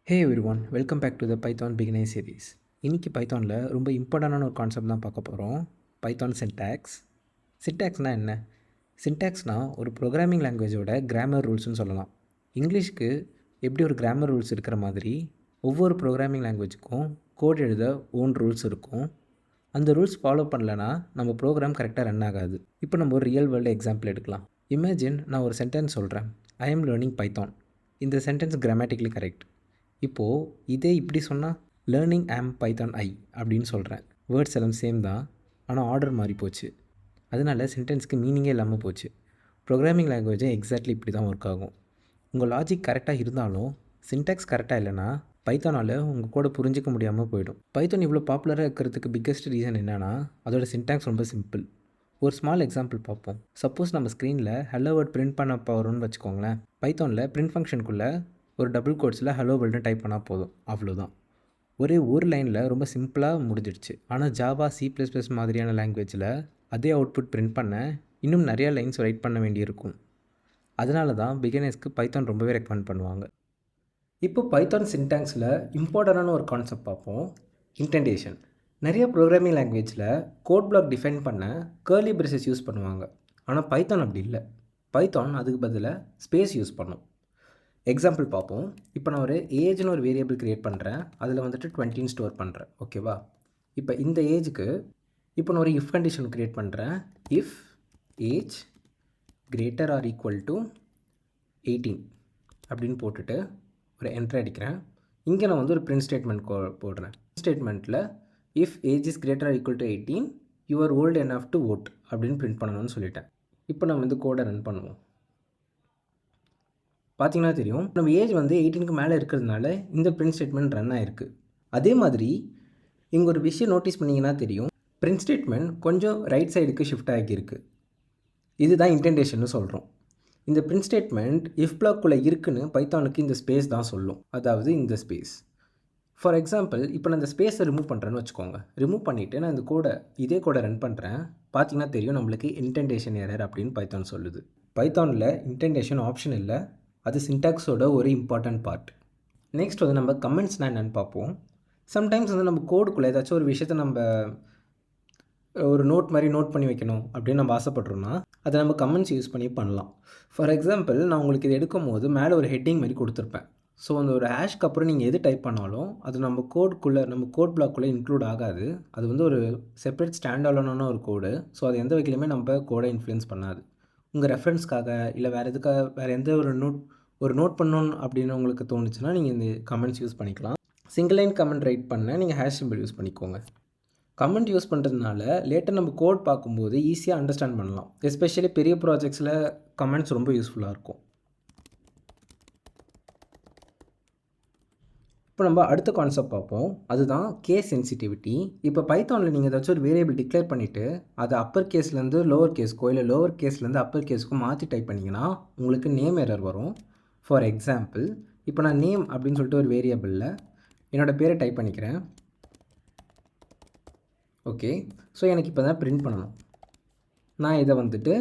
Hey everyone, welcome back to the Python beginner series. இன்றைக்கி பைத்தானில் ரொம்ப இம்பார்ட்டண்டான ஒரு கான்செப்ட் தான் பார்க்க போகிறோம். Python syntax. சின்டாக்ஸ்னால் என்ன? சின்டாக்ஸ்னால் ஒரு ப்ரோக்ராமிங் லாங்குவேஜோட கிராமர் ரூல்ஸ்னு சொல்லலாம். இங்கிலீஷ்க்கு எப்படி ஒரு கிராமர் ரூல்ஸ் இருக்கிற மாதிரி ஒவ்வொரு ப்ரோக்ராமிங் லாங்குவேஜுக்கும் கோட் எழுத ஓன் ரூல்ஸ் இருக்கும். அந்த ரூல்ஸ் ஃபாலோ பண்ணலன்னா நம்ம ப்ரோக்ராம் கரெக்டாக ரன் ஆகாது. இப்போ நம்ம ஒரு ரியல் வேர்ல்டு எக்ஸாம்பிள் எடுக்கலாம். இமேஜின் நான் ஒரு சென்டென்ஸ் சொல்கிறேன், ஐ எம் லேர்னிங் பைத்தான். இந்த சென்டென்ஸ் கிராமட்டிக்கலி கரெக்ட். இப்போது இதே இப்படி சொன்னால் லேர்னிங் ஆம் பைத்தான் ஐ அப்படின்னு சொல்கிறேன். வேர்ட்ஸ் எல்லாம் சேம் தான், ஆனால் ஆர்டர் மாறி போச்சு. அதனால சென்டென்ஸ்க்கு மீனிங்கே இல்லாமல் போச்சு. ப்ரோக்ராமிங் லாங்குவேஜே எக்ஸாக்ட்லி இப்படி தான் ஒர்க் ஆகும். உங்கள் லாஜிக் கரெக்டாக இருந்தாலும் சின்டாக்ஸ் கரெக்டாக இல்லைனா பைத்தானால் உங்கள் கூட புரிஞ்சிக்க முடியாமல் போயிடும். பைத்தான் இவ்வளோ பாப்புலராக இருக்கிறதுக்கு பிக்கெஸ்ட் ரீசன் என்னென்னா அதோட சின்டாக்ஸ் ரொம்ப சிம்பிள். ஒரு ஸ்மால் எக்ஸாம்பிள் பார்ப்போம். சப்போஸ் நம்ம ஸ்க்ரீனில் ஹலோ வேர்ட் பிரிண்ட் பண்ண போகிறோம்னு வச்சுக்கோங்களேன். பைத்தானில் பிரிண்ட் ஃபங்க்ஷனுக்குள்ளே ஒரு டபுள் கோட்ஸில் ஹலோ வேர்ல்டுன்னு டைப் பண்ணால் போதும், அவ்வளோதான். ஒரு லைனில் ரொம்ப சிம்பிளாக முடிஞ்சிடுச்சு. ஆனால் ஜாவா, C++ மாதிரியான லாங்குவேஜில் அதே அவுட்புட் பிரிண்ட் பண்ண இன்னும் நிறையா லைன்ஸ் ரைட் பண்ண வேண்டியிருக்கும். அதனால தான் பிகினர்ஸ்க்கு பைத்தான் ரொம்பவே ரெக்கமெண்ட் பண்ணுவாங்க. இப்போ பைத்தான் சின்டாக்ஸில் இம்பார்ட்டண்டான ஒரு கான்செப்ட் பார்ப்போம், இன்டென்டேஷன். நிறைய ப்ரோக்ராமிங் லாங்குவேஜில் கோட் பிளாக் டிஃபைன் பண்ண கர்லி பிரேசஸ் யூஸ் பண்ணுவாங்க. ஆனால் பைத்தான் அப்படி இல்லை. பைத்தான் அதுக்கு பதிலாக ஸ்பேஸ் யூஸ் பண்ணும். எக்ஸாம்பிள் பார்ப்போம். இப்போ நான் ஒரு ஏஜ்னு ஒரு வேரியபிள் க்ரியேட் பண்ணுறேன். அதில் வந்துட்டு 20 ஸ்டோர் பண்ணுறேன், ஓகேவா? இப்போ இந்த ஏஜுக்கு இப்போ நான் ஒரு இஃப் கண்டிஷன் க்ரியேட் பண்ணுறேன். If age greater or equal to 18 அப்படின்னு போட்டுட்டு ஒரு என்ட்ரு அடிக்கிறேன். இங்கே நான் வந்து ஒரு பிரிண்ட் ஸ்டேட்மெண்ட் போடுறேன். ஸ்டேட்மெண்ட்டில் if age is greater or equal to 18 your old enough to vote அப்படின்னு பிரிண்ட் பண்ணணும்னு சொல்லிட்டேன். இப்போ நம்ம வந்து கோடை ரன் பண்ணுவோம். பார்த்திங்கன்னா தெரியும், நம்ம ஏஜ் வந்து 18க்கு மேலே இருக்கிறதுனால இந்த பிரிண்ட் ஸ்டேட்மெண்ட் ரன் ஆகிருக்கு. அதே மாதிரி இங்கே ஒரு விஷயம் நோட்டீஸ் பண்ணிங்கன்னா தெரியும், பிரிண்ட் ஸ்டேட்மெண்ட் கொஞ்சம் ரைட் சைடுக்கு ஷிஃப்ட் ஆகியிருக்கு. இதுதான் இன்டென்டேஷன்னு சொல்கிறோம். இந்த பிரிண்ட் ஸ்டேட்மெண்ட் இஃப் பிளாக்குள்ளே இருக்குன்னு பைத்தானுக்கு இந்த ஸ்பேஸ் தான் சொல்லும், அதாவது இந்த ஸ்பேஸ். ஃபார் எக்ஸாம்பிள், இப்போ நான் இந்த ஸ்பேஸை ரிமூவ் பண்ணுறேன்னு வச்சுக்கோங்க. ரிமூவ் பண்ணிவிட்டு நான் இந்த இதே கோடை ரன் பண்ணுறேன். பார்த்திங்கன்னா தெரியும், நம்மளுக்கு இன்டென்டேஷன் எரர் அப்படின்னு பைத்தான் சொல்லுது. பைத்தானில் இன்டென்டேஷன் ஆப்ஷன் இல்லை, அது சின்டாக்ஸோட ஒரு இம்பார்ட்டன்ட் பார்ட். நெக்ஸ்ட் வந்து நம்ம கமெண்ட்ஸ்னால் என்னென்னு பார்ப்போம். சம்டைம்ஸ் வந்து நம்ம கோடுக்குள்ளே ஏதாச்சும் ஒரு விஷயத்தை நம்ம ஒரு நோட் மாதிரி நோட் பண்ணி வைக்கணும் அப்படின்னு நம்ம ஆசைப்பட்றோம்னா அதை நம்ம கமெண்ட்ஸ் யூஸ் பண்ணி பண்ணலாம். ஃபார் எக்ஸாம்பிள், நான் உங்களுக்கு இது எடுக்கும் போது மேலே ஒரு ஹெட்டிங் மாதிரி கொடுத்துருப்பேன். ஸோ அந்த ஒரு ஹேஷ்க்கு அப்புறம் நீங்கள் எது டைப் பண்ணாலும் அது நம்ம கோட் பிளாக்குள்ளே இன்க்ளூட் ஆகாது. அது வந்து ஒரு செப்பரேட் ஸ்டாண்ட் அலோனான ஒரு கோடு. ஸோ அது எந்த வகையிலுமே நம்ம கோடை இன்ஃப்ளூயன்ஸ் பண்ணாது. உங்கள் ரெஃபரன்ஸ்க்காக இல்லை வேறு எந்த ஒரு நோட் பண்ணணும் அப்படின்னு உங்களுக்கு தோணுச்சுன்னா நீங்கள் இந்த கமெண்ட்ஸ் யூஸ் பண்ணிக்கலாம். சிங்கிள் லைன் கமெண்ட் ரைட் பண்ண நீங்கள் ஹேஷ் சிம்பிள் யூஸ் பண்ணிக்கோங்க. கமெண்ட் யூஸ் பண்ணுறதுனால லேட்டர் நம்ம கோட் பார்க்கும்போது ஈஸியாக அண்டர்ஸ்டாண்ட் பண்ணலாம். எஸ்பெஷலி பெரிய ப்ராஜெக்ட்ஸில் கமெண்ட்ஸ் ரொம்ப யூஸ்ஃபுல்லாக இருக்கும். இப்போ நம்ம அடுத்த கான்செப்ட் பார்ப்போம், அதுதான் கேஸ் சென்சிட்டிவிட்டி. இப்போ பைத்தானில் நீங்கள் ஏதாச்சும் ஒரு வேரியபிள் டிக்ளேர் பண்ணிவிட்டு அதை அப்பர் கேஸ்லேருந்து லோவர் கேஸ்க்கோ இல்லை லோவர் கேஸ்லேருந்து அப்பர் கேஸ்க்கோ மாற்றி டைப் பண்ணிங்கன்னா உங்களுக்கு நேம் எரர் வரும். ஃபார் எக்ஸாம்பிள், இப்போ நான் நேம் அப்படின்னு சொல்லிட்டு ஒரு வேரியபிளில் என்னோடய பேரை டைப் பண்ணிக்கிறேன். ஓகே, ஸோ எனக்கு இப்போ தான் பிரிண்ட் பண்ணணும். நான் இதை வந்துட்டு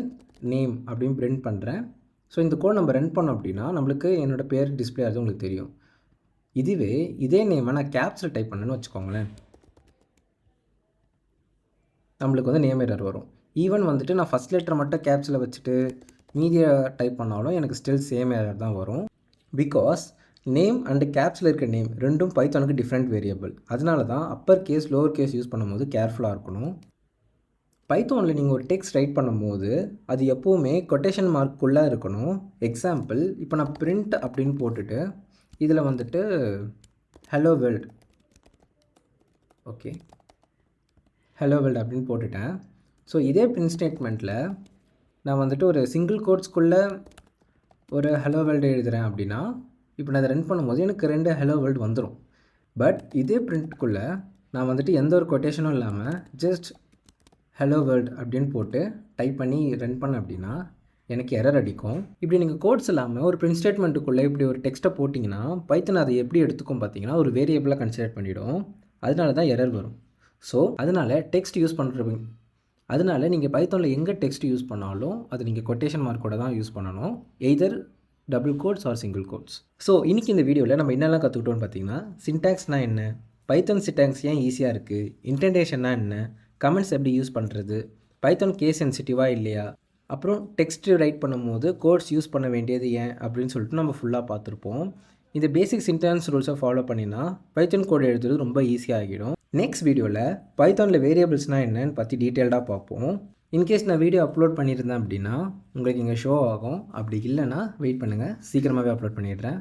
நேம் அப்படின்னு பிரிண்ட் பண்ணுறேன். ஸோ இந்த கோட் நம்ம ரன் பண்ணோம் அப்படின்னா நம்மளுக்கு என்னோடய பேர் டிஸ்பிளே ஆகுது உங்களுக்கு தெரியும். இதுவே இதே நேமை நான் கேப்ஸில் டைப் பண்ணேன்னு வச்சுக்கோங்களேன், நம்மளுக்கு வந்து நேம் எரர் வரும். ஈவன் வந்துட்டு நான் ஃபஸ்ட் லெட்டரை மட்டும் கேப்ஸில் வச்சுட்டு மீதியை டைப் பண்ணாலும் எனக்கு ஸ்டில் சேம் எரர் தான் வரும். பிகாஸ் நேம் அண்டு கேப்ஸில் இருக்க நேம் ரெண்டும் பைத்தானுக்கு டிஃப்ரெண்ட் வேரியபிள். அதனால தான் upper case lower case use பண்ணும்போது கேர்ஃபுல்லாக இருக்கணும். பைத்தானில் நீங்கள் ஒரு டெக்ஸ்ட் ரைட் பண்ணும்போது அது எப்போவுமே கொட்டேஷன் மார்க்குள்ளே இருக்கணும். எக்ஸாம்பிள், இப்போ நான் பிரிண்ட் அப்படின்னு போட்டுட்டு இதில் வந்துட்டு hello world, okay hello world அப்படின்னு போட்டுட்டேன். ஸோ இதே பிரிண்ட் ஸ்டேட்மெண்ட்டில் நான் வந்துட்டு ஒரு சிங்கிள் கோட்ஸ்க்குள்ளே ஒரு ஹலோ வேர்ல்டு எழுதுகிறேன் அப்படின்னா இப்போ நான் அதை ரன் பண்ணும்போது எனக்கு 2 ஹலோ வேர்ல்டு வந்துடும். பட் இதே பிரிண்ட்டுக்குள்ளே நான் வந்துட்டு எந்த ஒரு கொட்டேஷனும் இல்லாமல் ஜஸ்ட் ஹலோ வேர்ல்டு அப்படின்னு போட்டு டைப் பண்ணி ரன் பண்ணேன் அப்படின்னா எனக்கு எரர் அடிக்கும். இப்படி நீங்கள் கோட்ஸ் இல்லாமல் ஒரு பிரிண்ட் ஸ்டேட்மெண்ட்டுக்குள்ளே இப்படி ஒரு டெக்ஸ்ட்டை போட்டிங்கன்னா பைத்தன் அதை எப்படி எடுத்துக்கும் பார்த்தீங்கன்னா ஒரு வேரியபிளாக கன்சிடர் பண்ணிவிடும். அதனால தான் எரர் வரும். ஸோ அதனால் டெக்ஸ்ட் யூஸ் பண்ணுறவங்க, அதனால் நீங்கள் பைத்தானில் எங்கே டெக்ஸ்ட் யூஸ் பண்ணாலும் அது நீங்கள் கொட்டேஷன் மார்க்கோட தான் யூஸ் பண்ணணும். Either double quotes or single quotes. So இன்றைக்கி இந்த வீடியோவில் நம்ம என்னெல்லாம் கற்றுக்கிட்டோம்னு பார்த்தீங்கன்னா, சின்டாக்ஸ்னால் என்ன, பைத்தான் சின்டாக்ஸ் ஏன் ஈஸியாக இருக்குது, இன்டென்டேஷன்னா என்ன, கமெண்ட்ஸ் எப்படி யூஸ் பண்ணுறது, பைத்தான் கேஸ் சென்சிட்டிவாக இல்லையா, அப்புறம் டெக்ஸ்ட் ரைட் பண்ணும்போது கோட்ஸ் யூஸ் பண்ண வேண்டியது ஏன் அப்படின்னு சொல்லிட்டு நம்ம ஃபுல்லாக பார்த்துருப்போம். இந்த பேசிக் சின்டாக்ஸ் ரூல்ஸை ஃபாலோ பண்ணினா பைத்தான் கோட் எழுதுறது ரொம்ப ஈஸியாகிடும். நெக்ஸ்ட் வீடியோவில் பைத்தானில் வேரியபிள்ஸ்னால் என்னன்னு பற்றி டீட்டெயில்டாக பார்ப்போம். இன்கேஸ் நான் வீடியோ அப்லோட் பண்ணியிருந்தேன் அப்படின்னா உங்களுக்கு இங்கே ஷோ ஆகும். அப்படி இல்லைன்னா வெயிட் பண்ணுங்கள், சீக்கிரமாகவே அப்லோட் பண்ணிடுறேன்.